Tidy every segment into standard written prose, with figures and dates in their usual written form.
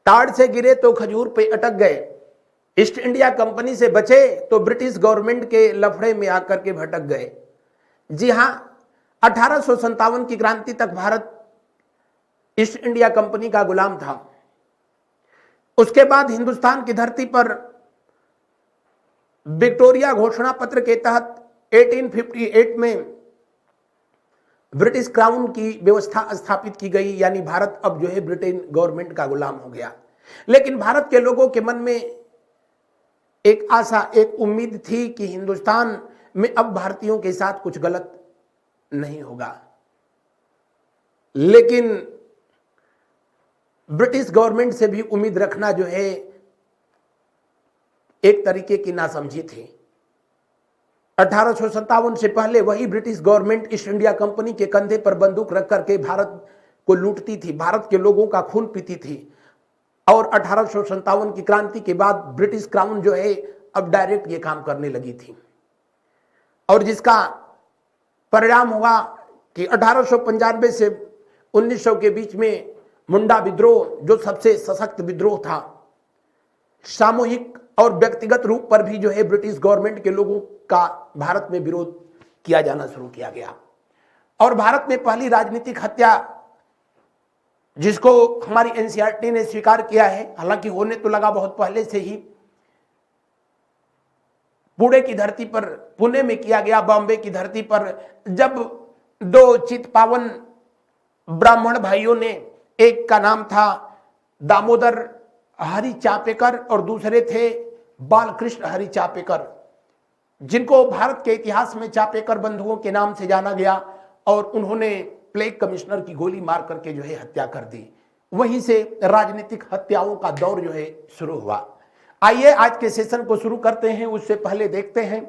ताड़ से गिरे तो खजूर पे अटक गए, ईस्ट इंडिया कंपनी से बचे तो ब्रिटिश गवर्नमेंट के लफड़े में आकर के भटक गए। जी हां, 1857 की क्रांति तक भारत ईस्ट इंडिया कंपनी का गुलाम था। उसके बाद हिंदुस्तान की धरती पर विक्टोरिया घोषणा पत्र के तहत 1858 में ब्रिटिश क्राउन की व्यवस्था स्थापित की गई, यानी भारत अब जो है ब्रिटेन गवर्नमेंट का गुलाम हो गया। लेकिन भारत के लोगों के मन में एक आशा, एक उम्मीद थी कि हिंदुस्तान में अब भारतीयों के साथ कुछ गलत नहीं होगा। लेकिन ब्रिटिश गवर्नमेंट से भी उम्मीद रखना जो है एक तरीके की नासमझी थी। 1857 से पहले वही British government east India company के कंधे पर बंदूक रख करके भारत को लूटती थी, भारत के लोगों का खून पीती थी। और 1857 की क्रांति के बाद ब्रिटिश क्राउन जो है अब डायरेक्ट ये काम करने लगी थी, और जिसका परिणाम हुआ कि 1895 से 1900 के बीच में मुंडा विद्रोह, जो सबसे सशक्त विद्रोह था, सामूहिक और व्यक्तिगत रूप पर भी जो है ब्रिटिश गवर्नमेंट के लोगों का भारत में विरोध किया जाना शुरू किया गया। और भारत में पहली राजनीतिक हत्या, जिसको हमारी एनसीईआरटी ने स्वीकार किया है, हालांकि होने तो लगा बहुत पहले से ही, पुणे की धरती पर, पुणे में किया गया, बॉम्बे की धरती पर, जब दो चित्पावन ब्राह्मण भाइयों ने, एक का नाम था दामोदर हरि चापेकर और दूसरे थे बालकृष्ण हरि चापेकर, जिनको भारत के इतिहास में चापेकर बंधुओं के नाम से जाना गया, और उन्होंने प्लेग कमिश्नर की गोली मार करके जो है हत्या कर दी। वहीं से राजनीतिक हत्याओं का दौर जो है शुरू हुआ। आइए आज के सेशन को शुरू करते हैं। उससे पहले देखते हैं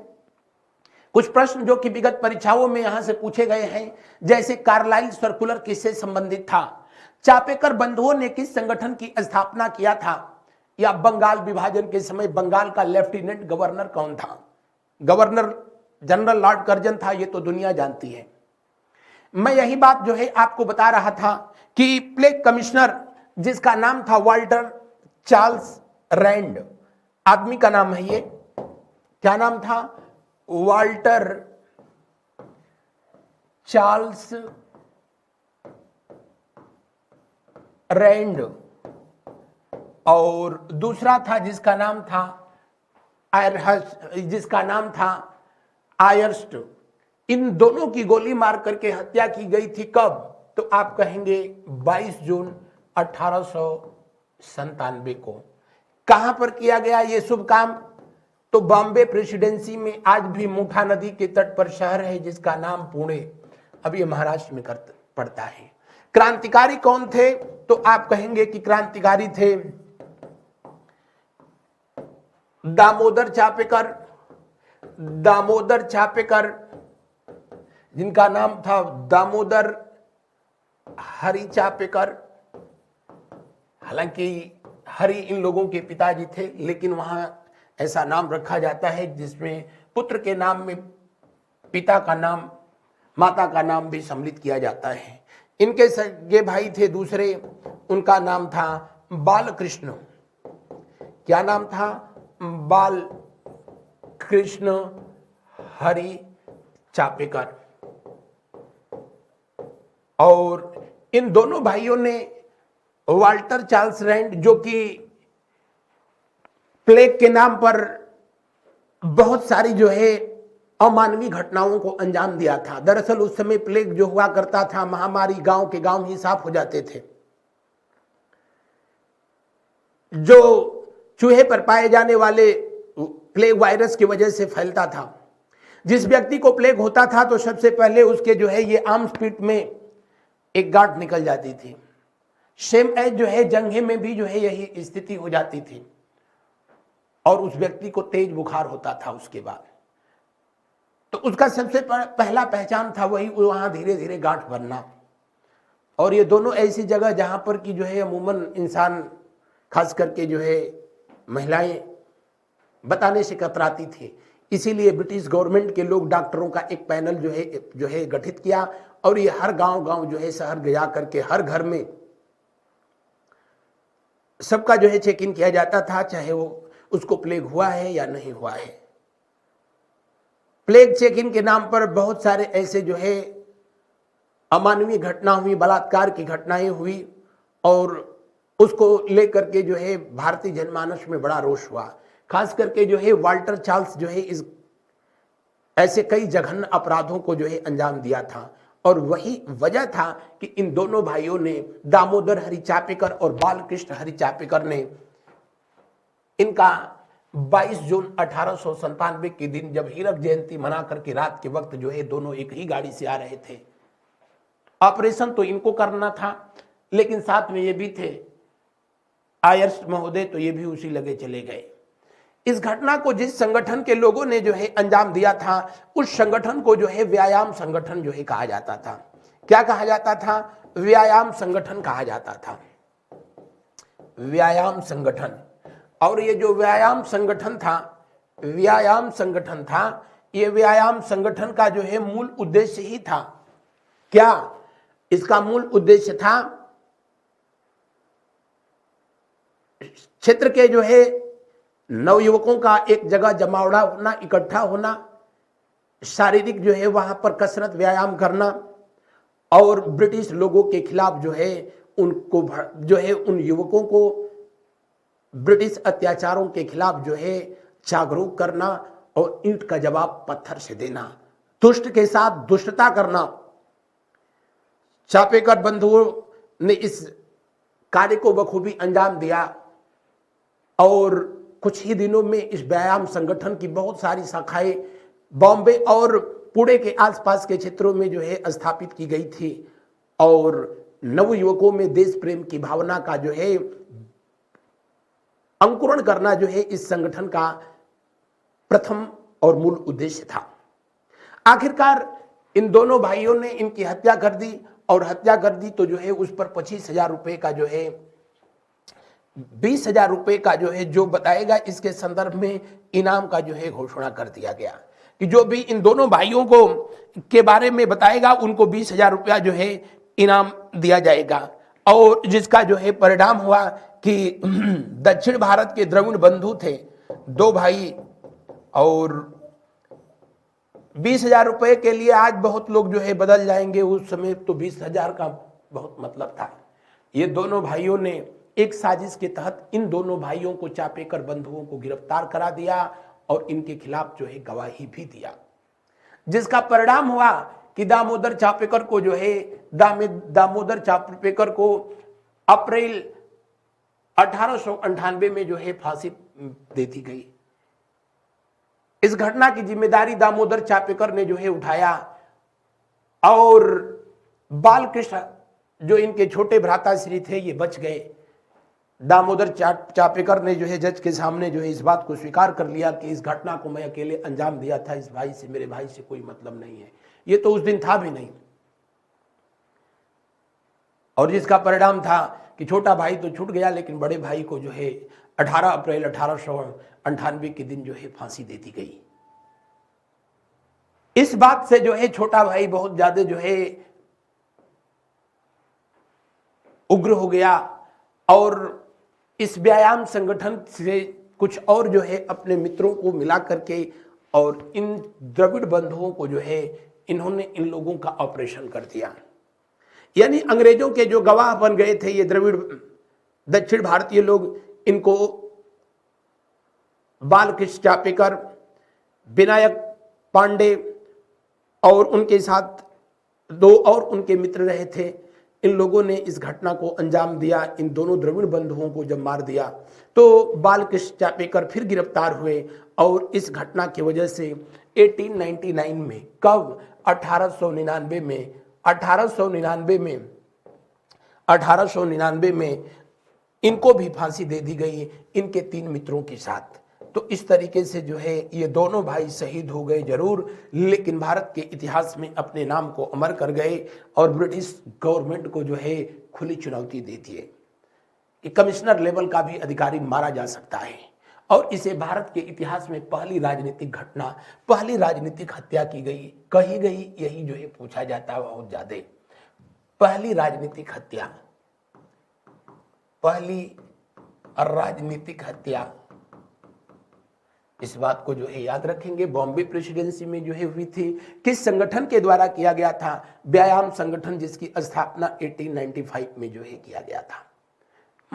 कुछ प्रश्न जो कि विगत परीक्षाओं में यहां से पूछे गए हैं। जैसे कार्लाइल सर्कुलर किससे संबंधित था? चापेकर बंधुओं ने किस संगठन की स्थापना किया था? या बंगाल विभाजन के समय बंगाल का लेफ्टिनेंट गवर्नर कौन था? गवर्नर जनरल लॉर्ड कर्जन था, ये तो दुनिया जानती है। मैं यही बात जो है आपको बता रहा था कि प्लेग कमिश्नर, जिसका नाम था वाल्टर चार्ल्स रैंड, आदमी का नाम है ये, क्या नाम था? वाल्टर चार्ल्स रैंड, और दूसरा था जिसका नाम था आयरस्ट। इन दोनों की गोली मार करके हत्या की गई थी। कब? तो आप कहेंगे 22 जून 1897 को। कहां पर किया गया ये शुभ काम? तो बॉम्बे प्रेसिडेंसी में। आज भी मुठा नदी के तट पर शहर है जिसका नाम पुणे, अब ये महाराष्ट्र में पड़ता है। क्रांतिकारी कौन थे? तो आप कहेंगे कि क्रांतिकारी थे दामोदर चापेकर, जिनका नाम था दामोदर हरि चापेकर। हालांकि हरि इन लोगों के पिताजी थे, लेकिन वहां ऐसा नाम रखा जाता है जिसमें पुत्र के नाम में पिता का नाम, माता का नाम भी सम्मिलित किया जाता है। इनके सगे भाई थे दूसरे, उनका नाम था बालकृष्ण। क्या नाम था? बालकृष्ण हरि चापेकर। और इन दोनों भाइयों ने वाल्टर चार्ल्स रैंड, जो कि प्लेग के नाम पर बहुत सारी जो है अमानवीय घटनाओं को अंजाम दिया था। दरअसल उस समय प्लेग जो हुआ करता था, महामारी, गांव के गांव ही साफ हो जाते थे। जो चूहे पर पाए जाने वाले प्लेग वायरस की वजह से फैलता था। जिस व्यक्ति को प्लेग होता था तो सबसे पहले उसके जो है ये आर्म्स पीठ में एक गांठ निकल जाती थी। सेम एज जो है जंघे में भी जो है यही स्थिति हो जाती थी, और उस व्यक्ति को तेज बुखार होता था उसके बाद। तो उसका सबसे पहला पहचान था वही वहां धीरे धीरे गांठ बनना। और ये दोनों ऐसी जगह जहां पर कि जो है अमूमन इंसान, खास करके जो है महिलाएं, बताने से कतराती थी। इसीलिए ब्रिटिश गवर्नमेंट के लोग, डॉक्टरों का एक पैनल जो है गठित किया, और ये हर गांव जो है शहर गया करके हर घर में सबका जो है चेक इन किया जाता था, चाहे वो उसको प्लेग हुआ है या नहीं हुआ है। प्लेग चेक इन के नाम पर बहुत सारे ऐसे जो है अमानवीय घटना हुई, बलात्कार की घटनाएं हुई और उसको लेकर के जो है भारतीय जनमानस में बड़ा रोष हुआ। खास करके जो है वाल्टर चार्ल्स जो है इस ऐसे कई जघन्य अपराधों को जो है अंजाम दिया था और वही वजह था कि इन दोनों भाइयों ने, दामोदर हरि चापेकर और बालकृष्ण हरि चापेकर ने, इनका 22 जून 1897 के दिन जब हीरक जयंती मना करके रात के वक्त जो है दोनों एक ही गाड़ी से आ रहे थे। ऑपरेशन तो इनको करना था लेकिन साथ में ये भी थे आयर्स महोदय, तो ये भी उसी लगे चले गए। इस घटना को जिस संगठन के लोगों ने जो है अंजाम दिया था उस संगठन को जो है व्यायाम संगठन जो है कहा जाता था। क्या कहा जाता था? व्यायाम संगठन कहा जाता था, व्यायाम संगठन। और ये जो व्यायाम संगठन था, ये व्यायाम संगठन का जो है मूल उद्देश्य ही था। क्या इसका मूल उद्देश्य था? क्षेत्र के जो है नवयुवकों का एक जगह जमावड़ा होना, इकट्ठा होना, शारीरिक जो है वहां पर कसरत व्यायाम करना और ब्रिटिश लोगों के खिलाफ जो है उनको जो है उन युवकों को ब्रिटिश अत्याचारों के खिलाफ जो है जागरूक करना और ईंट का जवाब पत्थर से देना, दुष्ट के साथ दुष्टता करना। चापेकर बंधुओं ने इस कार्य को बखूबी अंजाम दिया और कुछ ही दिनों में इस व्यायाम संगठन की बहुत सारी शाखाएं बॉम्बे और पुणे के आसपास के क्षेत्रों में जो है स्थापित की गई थी और नवयुवकों में देश प्रेम की भावना का जो है अंकुरण करना जो है इस संगठन का प्रथम और मूल उद्देश्य था। आखिरकार इन दोनों भाइयों ने इनकी हत्या कर दी और हत्या कर दी तो जो है उस पर 25,000 रुपए का जो है 20,000 रुपए का जो है जो बताएगा इसके संदर्भ में इनाम का जो है घोषणा कर दिया गया कि जो भी इन दोनों भाइयों को के बारे में बताएगा उनको 20,000 रुपया जो है इनाम दिया जाएगा। और जिसका जो है परिणाम हुआ कि दक्षिण भारत के द्रविड़ बंधु थे, दो भाई, और 20,000 रुपए के लिए आज बहुत लोग जो है बदल जाएंगे, उस समय तो 20,000 का बहुत मतलब था। ये दोनों भाइयों ने एक साजिश के तहत इन दोनों भाइयों को, चापेकर बंधुओं को गिरफ्तार करा दिया और इनके खिलाफ जो है गवाही भी दिया, जिसका परिणाम हुआ कि दामोदर चापेकर को जो है दामोदर चापेकर को अप्रैल 1898 में जो है फांसी दे दी गई। इस घटना की जिम्मेदारी दामोदर चापेकर ने जो है उठाया और बालकृष्ण जो इनके छोटे भ्राताश्री थे ये बच गए। दामोदर चापेकर ने जो है जज के सामने जो है इस बात को स्वीकार कर लिया कि इस घटना को मैं अकेले अंजाम दिया था, इस भाई से, मेरे भाई से कोई मतलब नहीं है। ये तो उस दिन था भी नहीं, और जिसका परिणाम था कि छोटा भाई तो छूट गया लेकिन बड़े भाई को जो है 18 अप्रैल 1898 के दिन जो है फांसी दे दी गई। इस बात से जो है छोटा भाई बहुत ज्यादा जो है उग्र हो गया और इस व्यायाम संगठन से कुछ और जो है अपने मित्रों को मिला करके और इन द्रविड़ बंधुओं को जो है इन्होंने इन लोगों का ऑपरेशन कर दिया। यानी अंग्रेजों के जो गवाह बन गए थे ये द्रविड़ दक्षिण भारतीय लोग, इनको बालकृष्ण चापेकर, विनायक पांडे और उनके साथ दो और उनके मित्र रहे थे, इन लोगों ने इस घटना को अंजाम दिया। इन दोनों द्रविड़ बंधुओं को जब मार दिया तो बालकृष्ण चापेकर फिर गिरफ्तार हुए और इस घटना की वजह से 1899 में, कब? 1899 में इनको भी फांसी दे दी गई, इनके 3 मित्रों के साथ। तो इस तरीके से जो है ये दोनों भाई शहीद हो गए जरूर, लेकिन भारत के इतिहास में अपने नाम को अमर कर गए और ब्रिटिश गवर्नमेंट को जो है खुली चुनौती दी थी कि कमिश्नर लेवल का भी अधिकारी मारा जा सकता है। और इसे भारत के इतिहास में पहली राजनीतिक घटना, पहली राजनीतिक हत्या की गई, कही गई, यही जो है पूछा जाता है बहुत ज्यादा। पहली राजनीतिक हत्या, पहली राजनीतिक हत्या। इस बात को जो है याद रखेंगे। बॉम्बे प्रेसिडेंसी में जो है हुई थी, किस संगठन के द्वारा किया गया था? व्यायाम संगठन, जिसकी स्थापना 1895 में जो है किया गया था।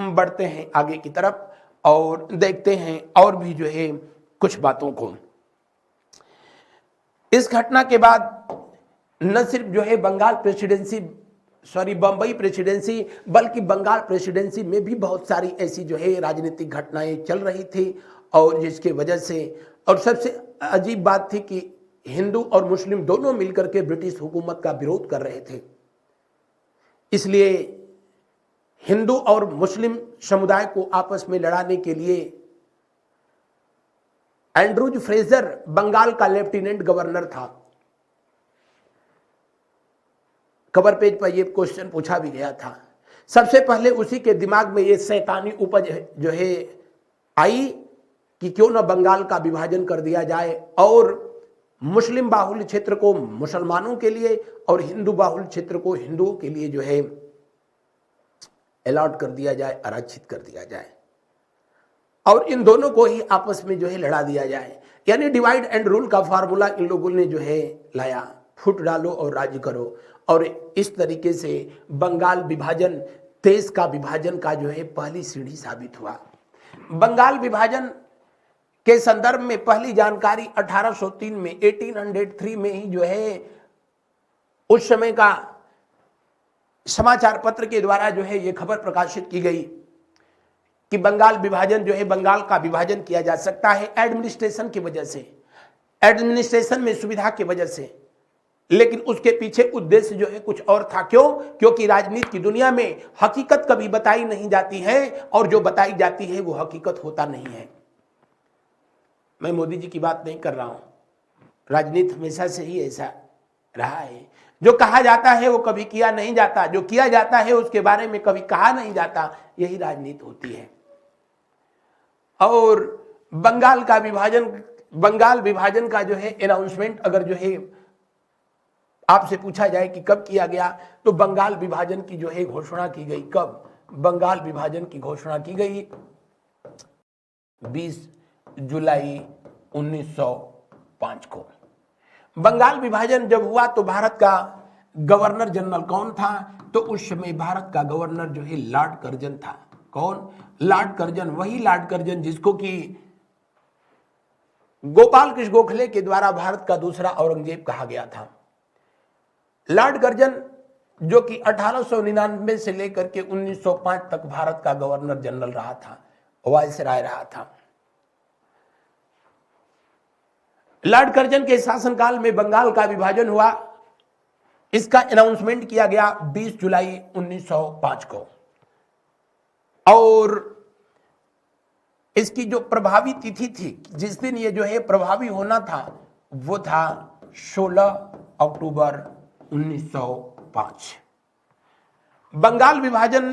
बढ़ते हैं आगे की तरफ और देखते हैं और भी जो है कुछ बातों को। इस घटना के बाद न सिर्फ जो है बम्बई प्रेसिडेंसी, बल्कि बंगाल प्रेसिडेंसी में भी बहुत सारी ऐसी जो है राजनीतिक घटनाएं चल रही थी, और जिसके वजह से, और सबसे अजीब बात थी कि हिंदू और मुस्लिम दोनों मिलकर के ब्रिटिश हुकूमत का विरोध कर रहे थे। इसलिए हिंदू और मुस्लिम समुदाय को आपस में लड़ाने के लिए एंड्रूज फ्रेजर बंगाल का लेफ्टिनेंट गवर्नर था। कवर पेज पर यह क्वेश्चन पूछा भी गया था। सबसे पहले उसी के दिमाग में यह शैतानी उपज जो है आई कि क्यों न बंगाल का विभाजन कर दिया जाए और मुस्लिम बाहुल्य क्षेत्र को मुसलमानों के लिए और हिंदू बाहुल्य क्षेत्र को हिंदुओं के लिए जो है अलॉट कर दिया जाए, आरक्षित कर दिया जाए, और इन दोनों को ही आपस में जो है लड़ा दिया जाए। यानी डिवाइड एंड रूल का फार्मूला इन लोगों ने जो है लाया, फुट डालो और राज्य करो, और इस तरीके से बंगाल विभाजन देश का विभाजन का जो है पहली सीढ़ी साबित हुआ। बंगाल विभाजन के संदर्भ में पहली जानकारी 1803 में 1803 में ही जो है उस समय का समाचार पत्र के द्वारा जो है ये खबर प्रकाशित की गई कि बंगाल विभाजन जो है, बंगाल का विभाजन किया जा सकता है एडमिनिस्ट्रेशन की वजह से, एडमिनिस्ट्रेशन में सुविधा की वजह से। लेकिन उसके पीछे उद्देश्य जो है कुछ और था। क्यों? क्योंकि राजनीति की दुनिया में हकीकत कभी बताई नहीं जाती है, और जो बताई जाती है वो हकीकत होता नहीं है। मैं मोदी जी की बात नहीं कर रहा हूं, राजनीति हमेशा से ही ऐसा रहा है। जो कहा जाता है वो कभी किया नहीं जाता, जो किया जाता है उसके बारे में कभी कहा नहीं जाता। यही राजनीति होती है। और बंगाल विभाजन का जो है अनाउंसमेंट अगर जो है आपसे पूछा जाए कि कब किया गया, तो बंगाल विभाजन की जो है घोषणा की गई। कब? बंगाल विभाजन की घोषणा की गई 20 जुलाई 1905 को। बंगाल विभाजन जब हुआ तो भारत का गवर्नर जनरल कौन था? तो उस समय भारत का गवर्नर जो है लॉर्ड कर्जन था। कौन? Lord Curzon. वही लॉर्ड कर्जन जिसको कि गोपाल कृष्ण गोखले के द्वारा भारत का दूसरा औरंगजेब कहा गया था। लॉर्ड कर्जन जो कि 1899 से लेकर के 1905 तक भारत का गवर्नर जनरल रहा था, वायसराय रहा था। लॉर्ड कर्जन के शासनकाल में बंगाल का विभाजन हुआ। इसका अनाउंसमेंट किया गया 20 जुलाई 1905 को, और इसकी जो प्रभावी तिथि थी, जिस दिन ये जो है प्रभावी होना था, वो था 16 अक्टूबर 1905। बंगाल विभाजन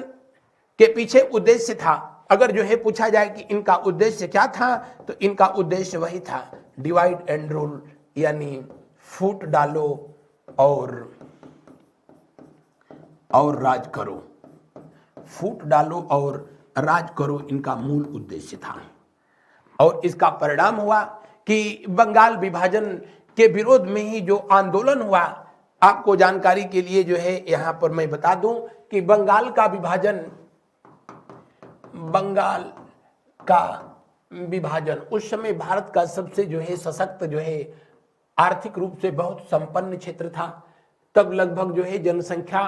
के पीछे उद्देश्य था, अगर जो है पूछा जाए कि इनका उद्देश्य क्या था, तो इनका उद्देश्य वही था, डिवाइड एंड रूल, यानी फूट डालो और राज करो। फूट डालो और राज करो, इनका मूल उद्देश्य था। और इसका परिणाम हुआ कि बंगाल विभाजन के विरोध में ही जो आंदोलन हुआ, आपको जानकारी के लिए जो है यहां पर मैं बता दूं कि बंगाल का विभाजन उस समय भारत का सबसे जो है सशक्त, जो है आर्थिक रूप से बहुत संपन्न क्षेत्र था। तब लगभग जो है जनसंख्या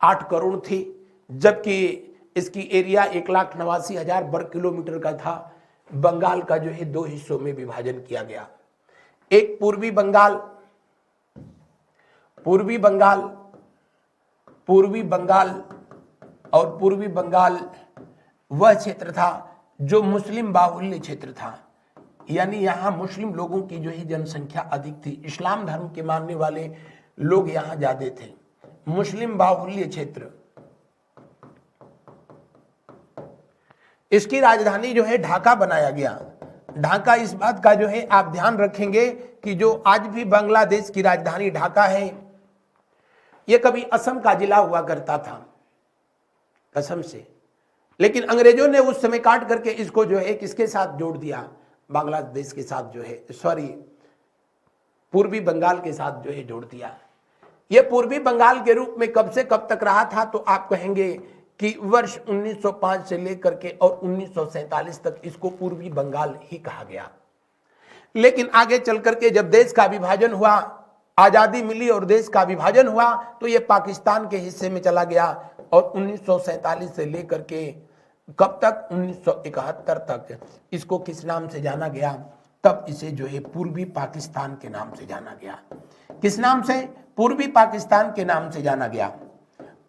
8 करोड़ थी, जबकि इसकी एरिया 1,89,000 वर्ग किलोमीटर का था। बंगाल का जो है 2 हिस्सों में विभाजन किया गया। एक पूर्वी बंगाल और पूर्वी बंगाल वह क्षेत्र था जो मुस्लिम बाहुल्य क्षेत्र था, यानी यहां मुस्लिम लोगों की जो है जनसंख्या अधिक थी। इस्लाम धर्म के मानने वाले लोग यहां ज्यादा थे। मुस्लिम बाहुल्य क्षेत्र, इसकी राजधानी जो है ढाका बनाया गया। ढाका, इस बात का जो है आप ध्यान रखेंगे कि जो आज भी बांग्लादेश की राजधानी ढाका है, यह कभी असम का जिला हुआ करता था, असम से। लेकिन अंग्रेजों ने उस समय काट करके इसको जो है किसके साथ जोड़ दिया, बांग्लादेश के साथ जो है, सॉरी पूर्वी बंगाल के साथ जो है जोड़ दिया। यह पूर्वी बंगाल के रूप में कब से कब तक रहा था, तो आप कहेंगे कि वर्ष 1905 से लेकर के और 1947 तक इसको पूर्वी बंगाल ही कहा गया। लेकिन आगे चल करके जब देश का विभाजन हुआ, आजादी मिली और देश का विभाजन हुआ, तो यह पाकिस्तान के हिस्से में चला गया और 1947 से लेकर के कब तक, 1971 तक इसको किस नाम से जाना गया, तब इसे जो है पूर्वी पाकिस्तान के नाम से जाना गया। किस नाम से, पूर्वी पाकिस्तान के नाम से जाना गया।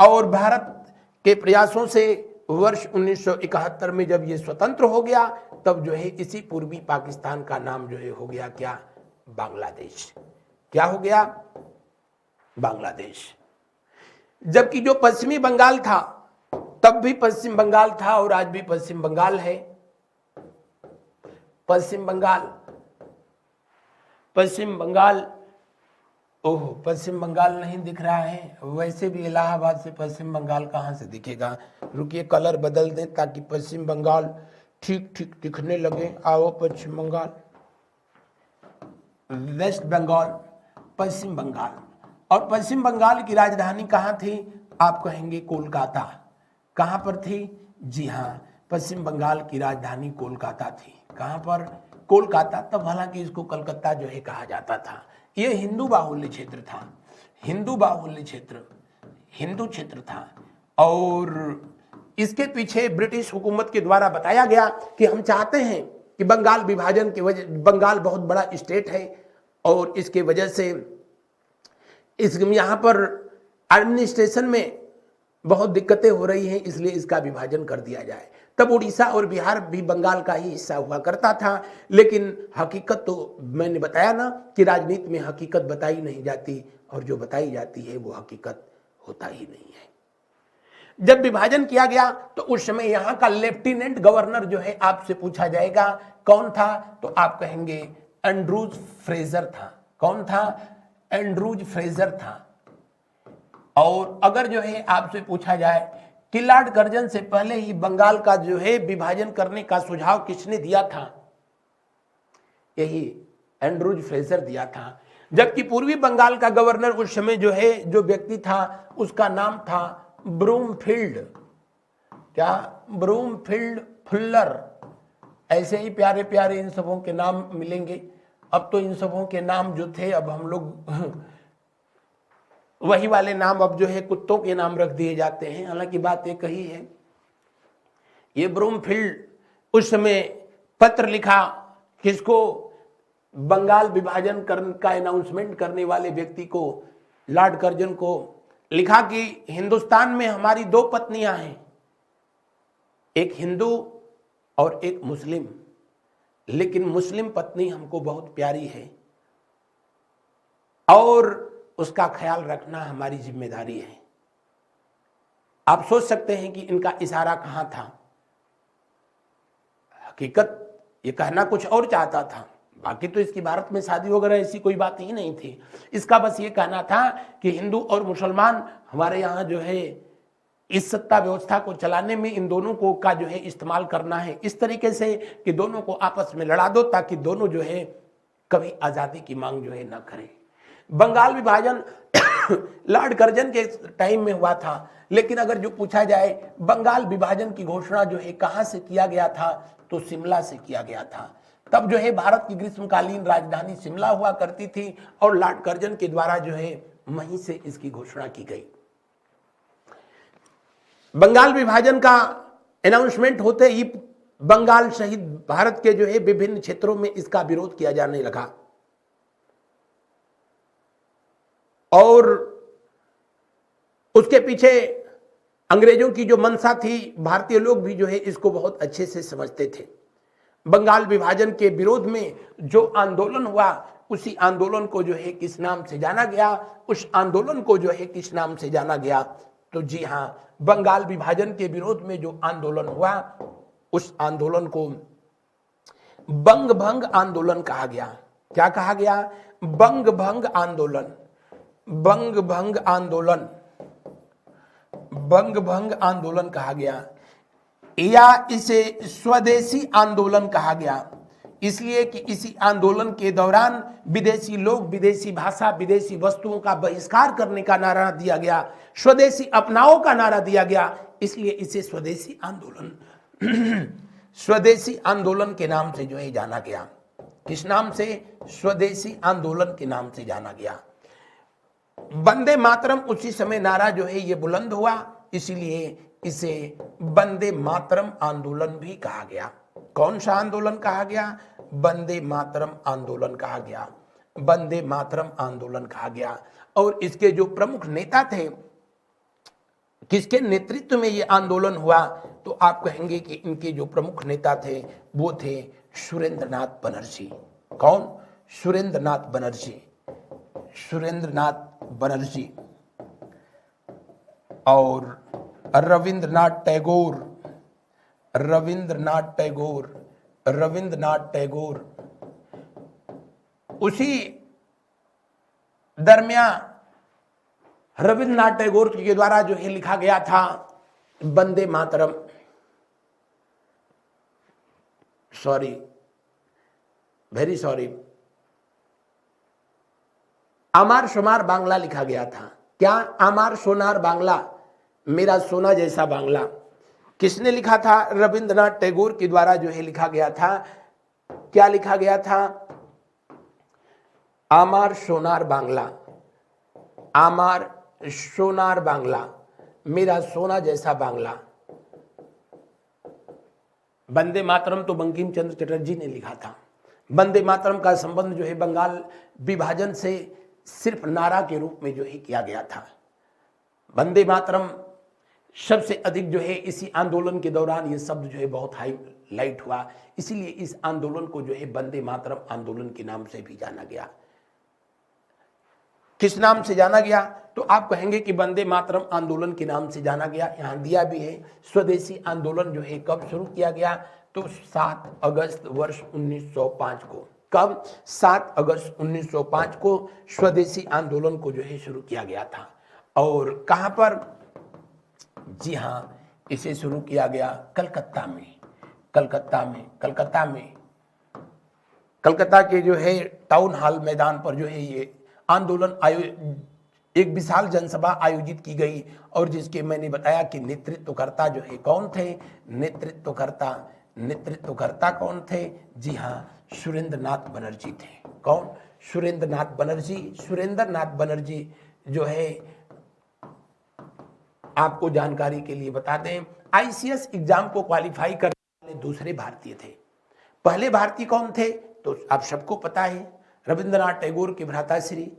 और भारत के प्रयासों से वर्ष 1971 में जब ये स्वतंत्र हो गया, तब जो है इसी पूर्वी पाकिस्तान का नाम जो है हो गया क्या, बांग्लादेश। क्या हो गया, बांग्लादेश। जबकि जो पश्चिमी बंगाल था, तब भी पश्चिम बंगाल था और आज भी पश्चिम बंगाल है। पश्चिम बंगाल, पश्चिम बंगाल, ओह पश्चिम बंगाल नहीं दिख रहा है। वैसे भी इलाहाबाद से पश्चिम बंगाल कहां से दिखेगा, रुकिए कलर बदल दें ताकि पश्चिम बंगाल ठीक ठीक दिखने लगे। आओ पश्चिम बंगाल, वेस्ट बंगाल, पश्चिम बंगाल। और पश्चिम बंगाल की राजधानी कहाँ थी, आप कहेंगे कोलकाता। कहाँ पर थी, जी हाँ, पश्चिम बंगाल की राजधानी कोलकाता थी। कहाँ पर, कोलकाता। तब हालांकि इसको कलकत्ता जो है कहा जाता था। यह हिंदू बाहुल्य क्षेत्र था, हिंदू बाहुल्य क्षेत्र, हिंदू क्षेत्र था। और इसके पीछे ब्रिटिश हुकूमत के द्वारा बताया गया कि हम चाहते हैं कि बंगाल विभाजन की वजह, बंगाल बहुत बड़ा स्टेट है और इसके वजह से इस यहाँ पर एडमिनिस्ट्रेशन में बहुत दिक्कतें हो रही हैं, इसलिए इसका विभाजन कर दिया जाए। तब उड़ीसा और बिहार भी बंगाल का ही हिस्सा हुआ करता था। लेकिन हकीकत तो मैंने बताया ना कि राजनीति में हकीकत बताई नहीं जाती और जो बताई जाती है वो हकीकत होता ही नहीं है। जब विभाजन किया गया तो उस समय यहाँ का लेफ्टिनेंट गवर्नर जो है आपसे पूछा जाएगा कौन था, तो आप कहेंगे एंड्रूज फ्रेजर था। कौन था, एंड्रूज फ्रेजर था। और अगर जो है आपसे पूछा जाए कि लॉर्ड कर्जन से पहले ही बंगाल का जो है विभाजन करने का सुझाव किसने दिया था, यही एंड्रूज फ्रेजर दिया था। जबकि पूर्वी बंगाल का गवर्नर उस समय जो है, जो व्यक्ति था, उसका नाम था ब्रूमफील्ड। क्या, ब्रूमफील्ड फुल्लर। ऐसे ही प्यारे प्यारे इन सबों के नाम मिलेंगे। अब तो इन सबों के नाम जो थे, अब हम लोग वही वाले नाम अब जो है कुत्तों के नाम रख दिए जाते हैं, हालांकि बात एक ही है। ये ब्रूमफील्ड उस समय पत्र लिखा किसको, बंगाल विभाजन का अनाउंसमेंट करने वाले व्यक्ति को, लॉर्ड कर्जन को लिखा कि हिंदुस्तान में हमारी दो पत्नियां हैं, एक हिंदू और एक मुस्लिम, लेकिन मुस्लिम पत्नी हमको बहुत प्यारी है और उसका ख्याल रखना हमारी जिम्मेदारी है। आप सोच सकते हैं कि इनका इशारा कहां था। हकीकत ये कहना कुछ और चाहता था, बाकी तो इसकी भारत में शादी वगैरह ऐसी कोई बात ही नहीं थी। इसका बस ये कहना था कि हिंदू और मुसलमान हमारे यहाँ जो है इस सत्ता व्यवस्था को चलाने में इन दोनों को का जो है इस्तेमाल करना है इस तरीके से कि दोनों को आपस में लड़ा दो, ताकि दोनों जो है कभी आजादी की मांग जो है ना करें। बंगाल विभाजन लॉर्ड कर्जन के टाइम में हुआ था, लेकिन अगर जो पूछा जाए बंगाल विभाजन की घोषणा जो है कहां से किया गया था, तो शिमला से किया गया था। तब जो है भारत की ग्रीष्मकालीन राजधानी शिमला हुआ करती थी और लॉर्ड कर्जन के द्वारा जो है वहीं से इसकी घोषणा की गई। बंगाल विभाजन का अनाउंसमेंट होते ही बंगाल सहित भारत के जो है विभिन्न क्षेत्रों में इसका विरोध किया जाने लगा और उसके पीछे अंग्रेजों की जो मंशा थी, भारतीय लोग भी जो है इसको बहुत अच्छे से समझते थे। बंगाल विभाजन के विरोध में जो आंदोलन हुआ, उसी आंदोलन को जो है किस नाम से जाना गया, उस आंदोलन को जो है किस नाम से जाना गया, तो जी हां, बंगाल विभाजन के विरोध में जो आंदोलन हुआ, उस आंदोलन को बंग भंग आंदोलन कहा गया। क्या कहा गया, बंग भंग आंदोलन। बंग भंग आंदोलन, बंग भंग आंदोलन कहा गया। या इसे स्वदेशी आंदोलन कहा गया इसलिए कि इसी आंदोलन के दौरान विदेशी लोग, विदेशी भाषा, विदेशी वस्तुओं का बहिष्कार करने का नारा दिया गया, स्वदेशी अपनाओ का नारा दिया गया, इसलिए इसे स्वदेशी आंदोलन स्वदेशी आंदोलन के नाम से जो है जाना गया। किस नाम से? स्वदेशी आंदोलन के नाम से जाना गया। वंदे मातरम उसी समय नारा जो है ये बुलंद हुआ, इसीलिए इसे वंदे मातरम आंदोलन भी कहा गया। कौन सा आंदोलन कहा गया? वंदे मातरम आंदोलन कहा गया। वंदे मातरम आंदोलन कहा गया। और इसके जो प्रमुख नेता थे, किसके नेतृत्व में ये आंदोलन हुआ? तो आप कहेंगे कि इनके जो प्रमुख नेता थे वो थे सुरेंद्रनाथ बनर्जी। कौन? सुरेंद्रनाथ बनर्जी। सुरेंद्रनाथ बनर्जी और रविंद्रनाथ टैगोर। रविंद्रनाथ टैगोर। रविंद्रनाथ टैगोर। उसी दरमियान रविंद्रनाथ टैगोर के द्वारा जो है लिखा गया था Vande Mataram, sorry, very sorry, आमार सोनार बांग्ला लिखा गया था। क्या? आमार सोनार बांग्ला, मेरा सोना जैसा बांग्ला। किसने लिखा था? रविंद्रनाथ टैगोर के द्वारा जो है लिखा गया था। क्या लिखा गया था? आमार सोनार बांग्ला। आमार सोनार बांग्ला, मेरा सोना जैसा बांग्ला। वंदे मातरम तो बंकिम चंद्र चटर्जी ने लिखा था। वंदे मातरम का संबंध जो है बंगाल विभाजन से सिर्फ नारा के रूप में जो है किया गया था। वंदे मातरम सबसे अधिक जो है इसी आंदोलन के दौरान ये शब्द जो है बहुत हाईलाइट हुआ, इसीलिए इस आंदोलन को जो है वंदे मातरम आंदोलन के नाम से भी जाना गया। किस नाम से जाना गया? तो आप कहेंगे कि वंदे मातरम आंदोलन के नाम से जाना गया। यहां दिया भी है। स्वदेशी आंदोलन जो है कब शुरू किया गया? तो 7 अगस्त वर्ष 1905 को। कब? 7 अगस्त 1905 को स्वदेशी आंदोलन को जो है शुरू किया गया था। और कहां पर? जी हां, इसे शुरू किया गया कलकत्ता में। कलकत्ता में, कलकत्ता में, कलकत्ता के जो है टाउन हॉल मैदान पर जो है ये आंदोलन एक विशाल जनसभा आयोजित की गई और जिसके मैंने बताया कि नेतृत्वकर्ता जो है कौन थे? नेतृत्वकर्ता कौन थे? जी हां, सुरेंद्रनाथ बनर्जी थे। कौन? सुरेंद्रनाथ बनर्जी। सुरेंद्रनाथ बनर्जी जो है आपको जानकारी के लिए बता दें, आईसीएस एग्जाम को क्वालिफाई करने वाले दूसरे भारतीय थे। पहले भारतीय कौन थे? तो आप सबको पता है, रविंद्रनाथ टैगोर के भ्राताश्री।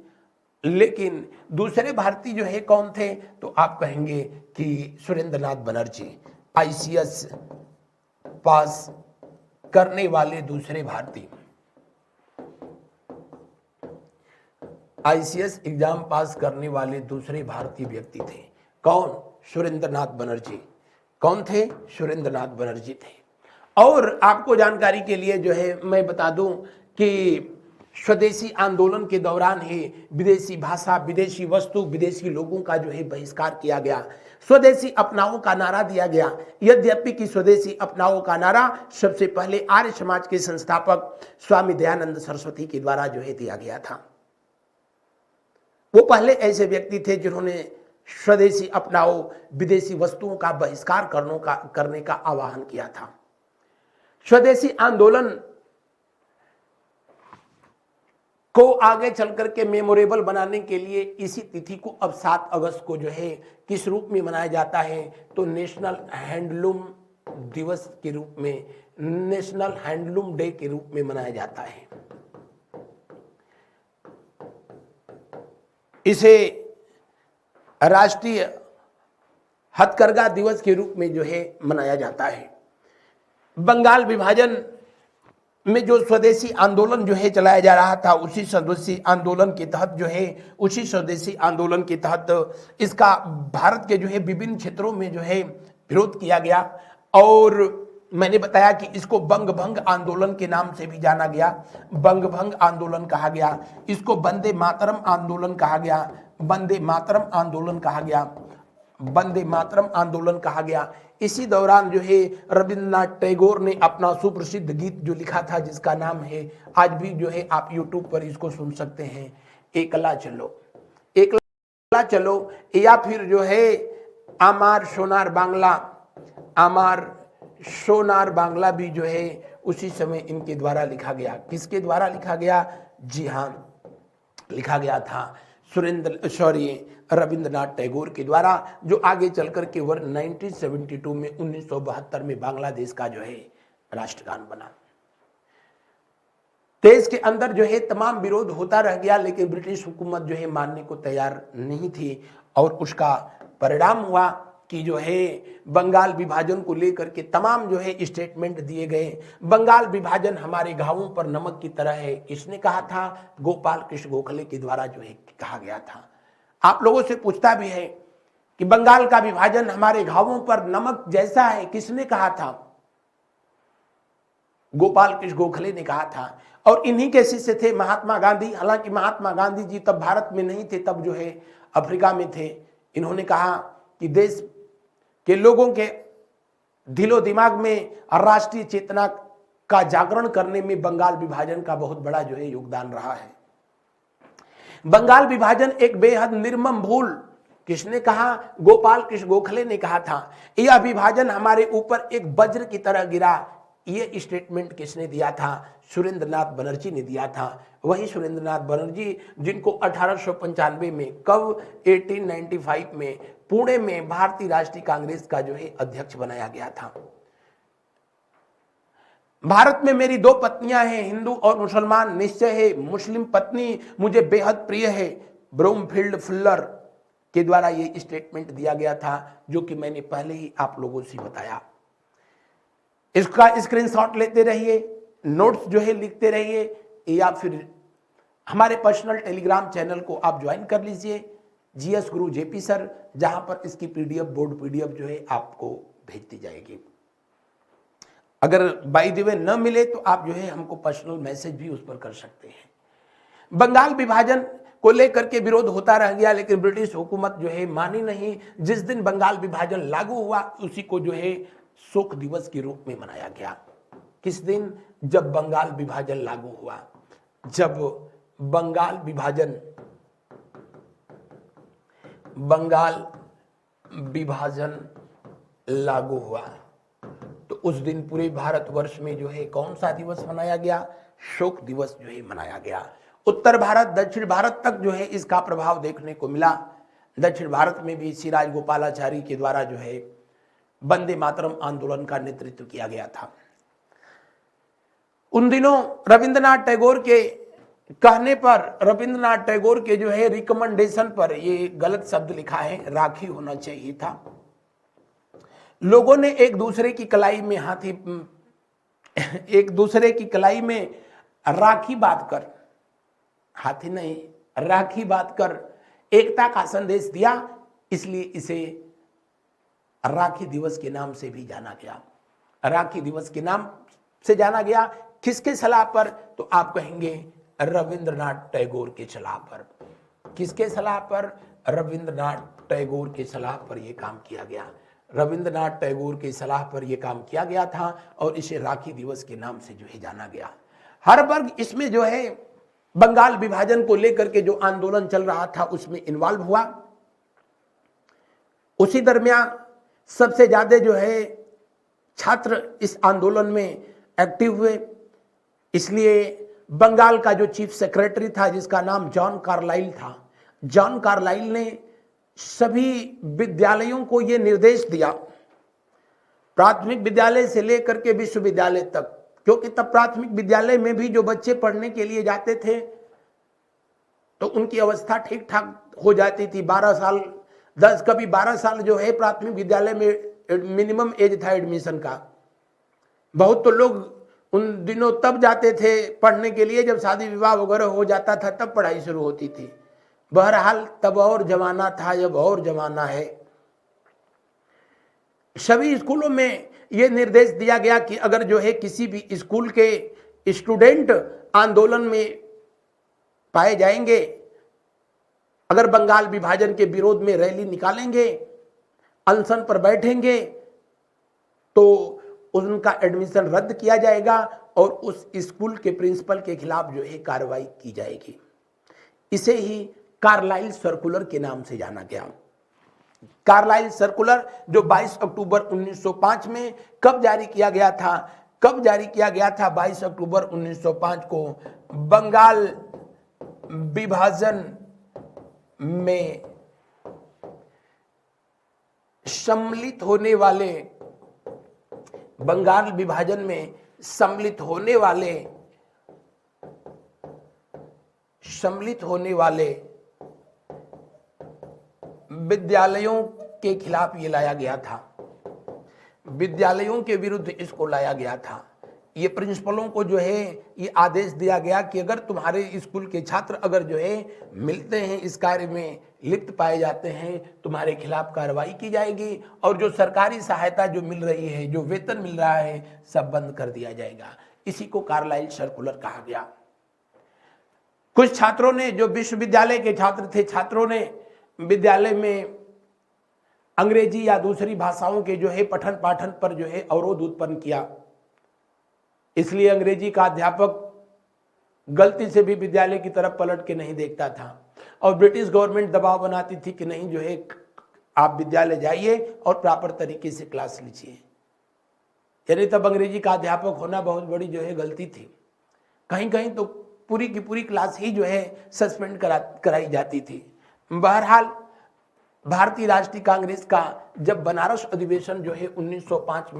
लेकिन दूसरे भारतीय जो है कौन थे? तो आप कहेंगे कि सुरेंद्रनाथ बनर्जी। आईसीएस पास करने वाले दूसरे भारतीय, आईसीएस एग्जाम पास करने वाले दूसरे भारतीय व्यक्ति थे। कौन? सुरेंद्रनाथ बनर्जी। कौन थे? सुरेंद्रनाथ बनर्जी थे। और आपको जानकारी के लिए जो है मैं बता दूं कि स्वदेशी आंदोलन के दौरान ही विदेशी भाषा, विदेशी वस्तु, विदेशी लोगों का जो है बहिष्कार किया गया। स्वदेशी अपनाओ का नारा दिया गया। यद्यपि कि स्वदेशी अपनाओ का नारा सबसे पहले आर्य समाज के संस्थापक स्वामी दयानंद सरस्वती के द्वारा जो है दिया गया था। वो पहले ऐसे व्यक्ति थे जिन्होंने स्वदेशी अपनाओ, विदेशी वस्तुओं का बहिष्कार करने का आह्वान किया था। स्वदेशी आंदोलन को आगे चलकर के मेमोरेबल बनाने के लिए इसी तिथि को अब 7 अगस्त को जो है किस रूप में मनाया जाता है? तो नेशनल हैंडलूम दिवस के रूप में, नेशनल हैंडलूम डे के रूप में मनाया जाता है। इसे राष्ट्रीय हथकरघा दिवस के रूप में जो है मनाया जाता है। बंगाल विभाजन में जो स्वदेशी आंदोलन जो है चलाया जा रहा था, उसी स्वदेशी आंदोलन के तहत इसका भारत के जो है विभिन्न क्षेत्रों में जो है विरोध किया गया। और मैंने बताया कि इसको बंग भंग आंदोलन के नाम से भी जाना गया। बंग भंग आंदोलन कहा गया, इसको वंदे मातरम आंदोलन कहा गया। वंदे मातरम आंदोलन कहा गया। वंदे मातरम आंदोलन कहा गया। इसी दौरान जो है रविंद्रनाथ टैगोर ने अपना सुप्रसिद्ध गीत जो लिखा था, जिसका नाम है, आज भी जो है आप यूट्यूब पर इसको सुन सकते हैं, एकला चलो, एकला चलो, या फिर जो है आमार सोनार बांग्ला, आमार सोनार बांग्ला भी जो है उसी समय इनके द्वारा लिखा गया। किसके द्वारा लिखा गया? जी हाँ, लिखा गया था रविंद्रनाथ टैगोर के द्वारा, जो आगे चलकर के वर्ष 1972 में 1972 में बांग्लादेश का जो है राष्ट्रगान बना। देश के अंदर जो है तमाम विरोध होता रह गया, लेकिन ब्रिटिश हुकूमत जो है मानने को तैयार नहीं थी, और उसका परिणाम हुआ कि जो है बंगाल विभाजन को लेकर के तमाम जो है स्टेटमेंट दिए गए। बंगाल विभाजन हमारे घावों पर नमक की तरह है, किसने कहा था? गोपाल कृष्ण गोखले के द्वारा जो है कहा गया था। आप लोगों से पूछता भी है कि बंगाल का विभाजन हमारे घावों पर नमक जैसा है, किसने कहा था? गोपाल कृष्ण गोखले ने कहा था। और इन्हीं के शिष्य थे महात्मा गांधी। हालांकि महात्मा गांधी जी तब भारत में नहीं थे, तब जो है अफ्रीका में थे। इन्होंने कहा कि देश के लोगों के दिलो दिमाग में राष्ट्रीय चेतना का जागरण करने में बंगाल विभाजन का बहुत बड़ा जो है योगदान रहा है। बंगाल विभाजन एक बेहद निर्मम भूल, किसने कहा? गोपाल कृष्ण गोखले ने कहा था। यह विभाजन हमारे ऊपर एक वज्र की तरह गिरा। ये स्टेटमेंट किसने दिया था? सुरेंद्रनाथ बनर्जी ने दिया था। वही सुरेंद्रनाथ बनर्जी जिनको 1895 में, कब? 1895 में पुणे में भारतीय राष्ट्रीय कांग्रेस का जो है अध्यक्ष बनाया गया था। भारत में मेरी 2 पत्नियां हैं, हिंदू और मुसलमान। निश्चय है मुस्लिम पत्नी मुझे बेहद प्रिय है। ब्रूमफील्ड फुल्लर के द्वारा ये स्टेटमेंट दिया गया था, जो कि मैंने पहले ही आप लोगों से बताया। इसका स्क्रीनशॉट लेते रहिए, नोट्स जो है लिखते रहिए, या फिर हमारे पर्सनल टेलीग्राम चैनल को आप ज्वाइन कर लीजिए, जीएस गुरु जेपी सर, जहां पर इसकी पीडीएफ, बोर्ड पीडीएफ जो है आपको भेज दी जाएगी। अगर बाय द वे न मिले तो आप जो है हमको पर्सनल मैसेज भी उस पर कर सकते हैं। बंगाल विभाजन को लेकर के विरोध होता रह गया, लेकिन ब्रिटिश हुकूमत जो है मानी नहीं। जिस दिन बंगाल विभाजन लागू हुआ, उसी को जो है शोक दिवस के रूप में मनाया गया। किस दिन? जब बंगाल विभाजन लागू हुआ। जब बंगाल विभाजन लागू हुआ, तो उस दिन पूरे भारतवर्ष में जो है कौन सा दिवस मनाया गया? शोक दिवस जो है मनाया गया। उत्तर भारत, दक्षिण भारत तक जो है इसका प्रभाव देखने को मिला। दक्षिण भारत में भी श्री राजगोपालाचारी के द्वारा जो है वंदे मातरम आंदोलन का नेतृत्व किया गया था। उन दिनों रविंद्रनाथ टैगोर के कहने पर, रविंद्रनाथ टैगोर के जो है रिकमेंडेशन पर, ये गलत शब्द लिखा है, राखी होना चाहिए था। लोगों ने एक दूसरे की कलाई में राखी बांधकर, हाथी नहीं, राखी बांधकर एकता का संदेश दिया। इसलिए इसे राखी दिवस के नाम से भी जाना गया। राखी दिवस के नाम से जाना गया। किसके सलाह पर? तो आप कहेंगे रविंद्रनाथ टैगोर के सलाह पर। किसके सलाह पर? रविंद्रनाथ टैगोर के सलाह पर यह काम किया गया। रविंद्रनाथ टैगोर के सलाह पर यह काम किया गया था, और इसे राखी दिवस के नाम से जो है जाना गया। हर वर्ग इसमें जो है बंगाल विभाजन को लेकर के जो आंदोलन चल रहा था उसमें इन्वॉल्व हुआ। उसी दरमियान सबसे ज्यादा जो है छात्र इस आंदोलन में एक्टिव हुए। इसलिए बंगाल का जो चीफ सेक्रेटरी था, जिसका नाम जॉन कार्लाइल था, जॉन कार्लाइल ने सभी विद्यालयों को यह निर्देश दिया, प्राथमिक विद्यालय से लेकर के विश्वविद्यालय तक, क्योंकि तब प्राथमिक विद्यालय में भी जो बच्चे पढ़ने के लिए जाते थे तो उनकी अवस्था ठीक ठाक हो जाती थी। 12 साल, 10, कभी 12 साल जो है प्राथमिक विद्यालय में मिनिमम एज था एडमिशन का। बहुत तो लोग उन दिनों तब जाते थे पढ़ने के लिए जब शादी विवाह वगैरह हो जाता था, तब पढ़ाई शुरू होती थी। बहरहाल तब और जमाना था, अब और जमाना है। सभी स्कूलों में यह निर्देश दिया गया कि अगर जो है किसी भी स्कूल के स्टूडेंट आंदोलन में पाए जाएंगे, अगर बंगाल विभाजन के विरोध में रैली निकालेंगे, अनशन पर बैठेंगे तो उनका एडमिशन रद्द किया जाएगा और उस स्कूल के प्रिंसिपल के खिलाफ जो है कार्रवाई की जाएगी। इसे ही कार्लाइल सर्कुलर के नाम से जाना गया। कार्लाइल सर्कुलर जो 22 अक्टूबर 1905 में कब जारी किया गया था? 22 अक्टूबर 1905 को बंगाल विभाजन में सम्मिलित होने वाले विद्यालयों के खिलाफ ये लाया गया था, विद्यालयों के विरुद्ध इसको लाया गया था। ये प्रिंसिपलों को जो है ये आदेश दिया गया कि अगर तुम्हारे स्कूल के छात्र अगर जो है मिलते हैं, इस कार्य में लिप्त पाए जाते हैं, तुम्हारे खिलाफ कार्रवाई की जाएगी और जो सरकारी सहायता जो मिल रही है, जो वेतन मिल रहा है, सब बंद कर दिया जाएगा। इसी को कार्लाइल सर्कुलर कहा गया। कुछ छात्रों ने, जो विश्वविद्यालय के छात्र थे, छात्रों ने विद्यालय में अंग्रेजी या दूसरी भाषाओं के जो है पठन पाठन पर जो है अवरोध उत्पन्न किया। इसलिए अंग्रेजी का अध्यापक गलती से भी विद्यालय की तरफ पलट के नहीं देखता था और ब्रिटिश गवर्नमेंट दबाव बनाती थी कि नहीं, जो है आप विद्यालय जाइए और प्रॉपर तरीके से क्लास लीजिए। यानी तब अंग्रेजी का अध्यापक होना बहुत बड़ी जो है गलती थी। कहीं कहीं तो पूरी की पूरी क्लास ही जो है सस्पेंड कराई जाती थी। बहरहाल भारतीय राष्ट्रीय कांग्रेस का जब बनारस अधिवेशन जो है 1905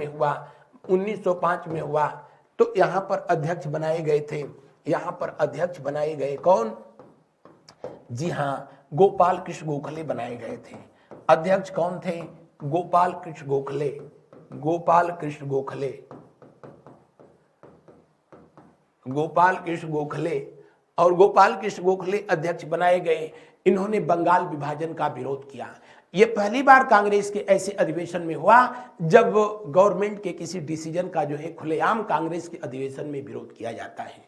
में हुआ तो यहाँ पर अध्यक्ष बनाए गए थे। यहाँ पर अध्यक्ष बनाए गए कौन? जी हाँ, गोपाल कृष्ण गोखले बनाए गए थे। अध्यक्ष कौन थे? गोपाल कृष्ण गोखले। गोपाल कृष्ण गोखले और गोपाल कृष्ण गोखले अध्यक्ष बनाए गए। इन्होंने बंगाल विभाजन का विरोध किया। यह पहली बार कांग्रेस के ऐसे अधिवेशन में हुआ जब गवर्नमेंट के किसी डिसीजन का जो है खुलेआम कांग्रेस के अधिवेशन में विरोध किया जाता है।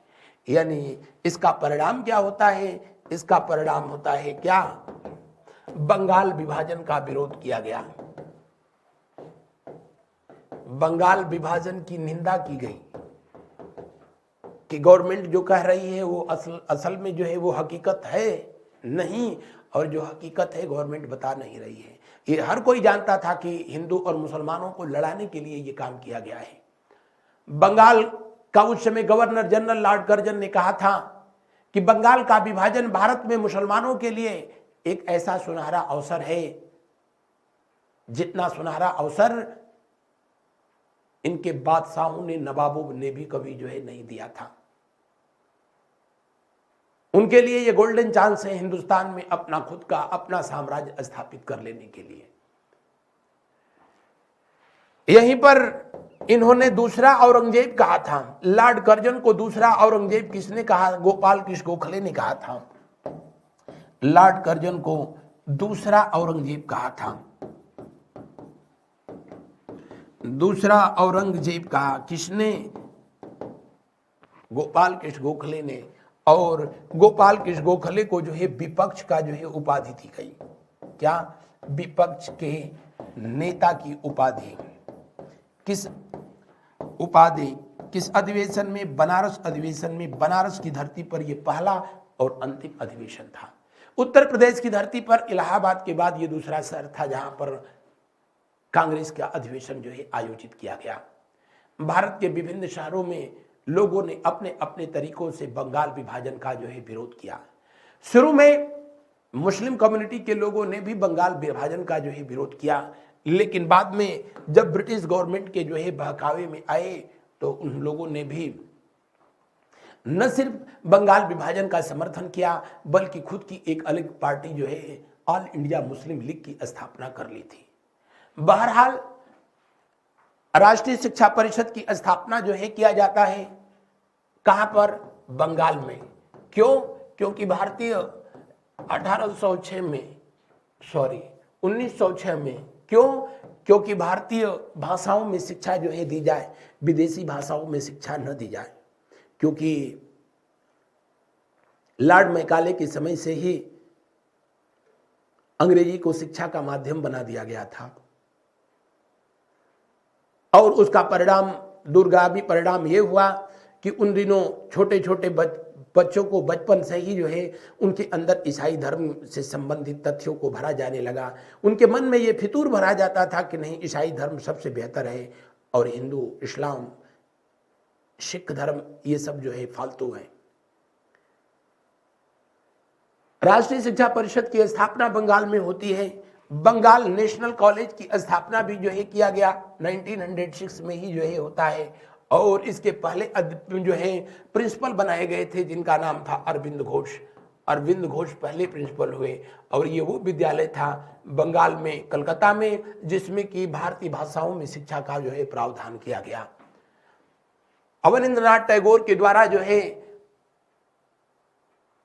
यानी इसका परिणाम क्या होता है? इसका परिणाम होता है क्या? बंगाल विभाजन का विरोध किया गया। बंगाल विभाजन की निंदा की गई कि गवर्नमेंट जो कह रही है वो असल में जो है वो हकीकत है नहीं, और जो हकीकत है गवर्नमेंट बता नहीं रही है। ये हर कोई जानता था कि हिंदू और मुसलमानों को लड़ाने के लिए ये काम किया गया है। बंगाल का उस समय गवर्नर जनरल लॉर्ड कर्जन ने कहा था कि बंगाल का विभाजन भारत में मुसलमानों के लिए एक ऐसा सुनहरा अवसर है जितना सुनहरा अवसर इनके बादशाहों ने, नवाबों ने भी कभी जो है नहीं दिया था। उनके लिए ये गोल्डन चांस है हिंदुस्तान में अपना खुद का अपना साम्राज्य स्थापित कर लेने के लिए। यहीं पर इन्होंने दूसरा औरंगजेब कहा था। लॉर्ड कर्जन को दूसरा औरंगजेब किसने कहा? गोपाल कृष्ण गोखले ने कहा था। लॉर्ड कर्जन को दूसरा औरंगजेब कहा था। दूसरा औरंगजेब कहा किसने? गोपाल कृष्ण गोखले ने। और गोपाल कृष्ण गोखले को जो है विपक्ष का जो है उपाधि दी गई। क्या? विपक्ष के नेता की उपाधि। किस उपाधि? किस अधिवेशन में? बनारस अधिवेशन में। बनारस की धरती पर यह पहला और अंतिम अधिवेशन था। उत्तर प्रदेश की धरती पर इलाहाबाद के बाद यह दूसरा शहर था जहां पर कांग्रेस का अधिवेशन जो है आयोजित किया गया। भारत के विभिन्न शहरों में लोगों ने अपने अपने तरीकों से बंगाल विभाजन का जो है विरोध किया। शुरू में मुस्लिम कम्युनिटी के लोगों ने भी बंगाल विभाजन का जो है विरोध किया, लेकिन बाद में जब ब्रिटिश गवर्नमेंट के जो है बहकावे में आए तो उन लोगों ने भी न सिर्फ बंगाल विभाजन का समर्थन किया बल्कि खुद की एक अलग पार्टी जो है ऑल इंडिया मुस्लिम लीग की स्थापना कर ली थी। बहरहाल राष्ट्रीय शिक्षा परिषद की स्थापना जो है किया जाता है कहां पर? बंगाल में। क्यों? क्योंकि भारतीय 1906 में क्यों? क्योंकि भारतीय भाषाओं में शिक्षा जो है दी जाए, विदेशी भाषाओं में शिक्षा न दी जाए। क्योंकि लॉर्ड मैकाले के समय से ही अंग्रेजी को शिक्षा का माध्यम बना दिया गया था। और उसका परिणाम, दूरगामी परिणाम ये हुआ कि उन दिनों छोटे छोटे बच्चों को बचपन से ही जो है उनके अंदर ईसाई धर्म से संबंधित तथ्यों को भरा जाने लगा। उनके मन में ये फितूर भरा जाता था कि नहीं, ईसाई धर्म सबसे बेहतर है और हिंदू, इस्लाम, सिख धर्म ये सब जो है फालतू है। राष्ट्रीय शिक्षा परिषद की स्थापना बंगाल में होती है। बंगाल नेशनल कॉलेज की स्थापना भी जो है किया गया 1906 में ही जो है होता है। और इसके पहले जो है प्रिंसिपल बनाए गए थे जिनका नाम था अरविंद घोष। अरविंद घोष पहले प्रिंसिपल हुए और ये वो विद्यालय था बंगाल में, कलकत्ता में, जिसमें कि भारतीय भाषाओं में शिक्षा का जो है प्रावधान किया गया। अवनींद्रनाथ टैगोर के द्वारा जो है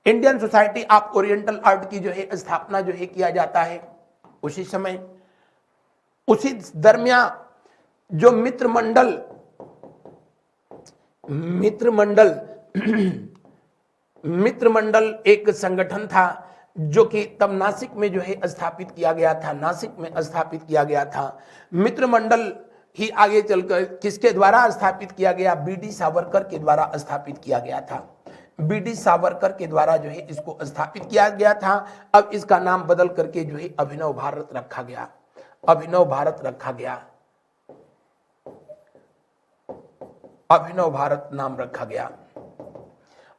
Indian society of oriental art की जो है स्थापना जो है किया जाता है। उसी समय, उसी दरमियान जो मित्रमंडल एक संगठन था जो कि तब नासिक में जो है स्थापित किया गया था, नासिक में स्थापित किया गया था। मित्रमंडल ही आगे चलकर किसके द्वारा स्थापित किया गया? बीडी सावरकर के द्वारा स्थापित किया गया था। बीडी सावरकर के द्वारा जो है इसको स्थापित किया गया था। अब इसका नाम बदल करके जो है अभिनव भारत रखा गया, अभिनव भारत रखा गया, अभिनव भारत नाम रखा गया।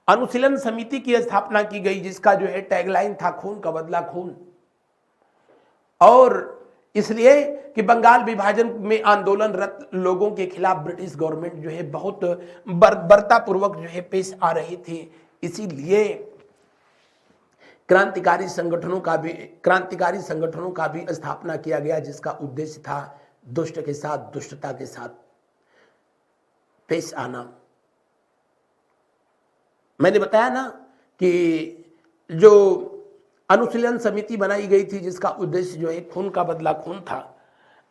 अनुशीलन समिति की स्थापना की गई जिसका जो है टैगलाइन था खून का बदला खून। और इसलिए कि बंगाल विभाजन में आंदोलनरत लोगों के खिलाफ ब्रिटिश गवर्नमेंट जो है बहुत बर्बरतापूर्वक जो है पेश आ रही थी। इसीलिए क्रांतिकारी संगठनों का भी स्थापना किया गया जिसका उद्देश्य था दुष्ट के साथ दुष्टता के साथ पेश आना। मैंने बताया ना कि जो अनुशीलन समिति बनाई गई थी जिसका उद्देश्य जो है खून का बदला खून था।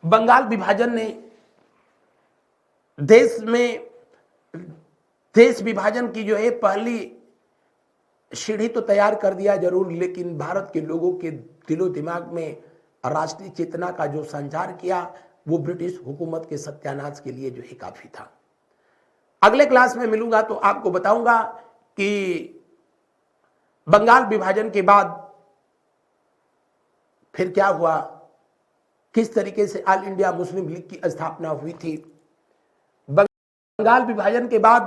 बंगाल विभाजन ने देश विभाजन की जो है पहली सीढ़ी तो तैयार कर दिया जरूर, लेकिन भारत के लोगों के दिलो दिमाग में राष्ट्रीय चेतना का जो संचार किया वो ब्रिटिश हुकूमत के सत्यानाश के लिए जो है काफी था। अगले क्लास में मिलूंगा तो आपको बताऊंगा कि बंगाल विभाजन के बाद फिर क्या हुआ, किस तरीके से ऑल इंडिया मुस्लिम लीग की स्थापना हुई थी। बंगाल विभाजन के बाद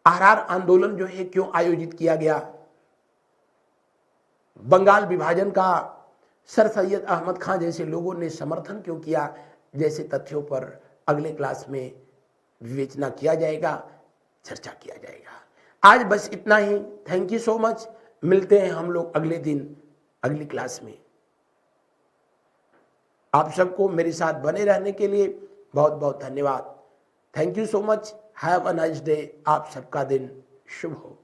आरआर आंदोलन जो है क्यों आयोजित किया गया, बंगाल विभाजन का सर सैयद अहमद खान जैसे लोगों ने समर्थन क्यों किया, जैसे तथ्यों पर अगले क्लास में विवेचना किया जाएगा, चर्चा किया जाएगा। आज बस इतना ही। Thank you so much. मिलते हैं हम लोग अगले दिन अगली क्लास में। आप सबको मेरे साथ बने रहने के लिए बहुत बहुत धन्यवाद। Thank you so much. Have a nice day. आप सबका दिन शुभ हो।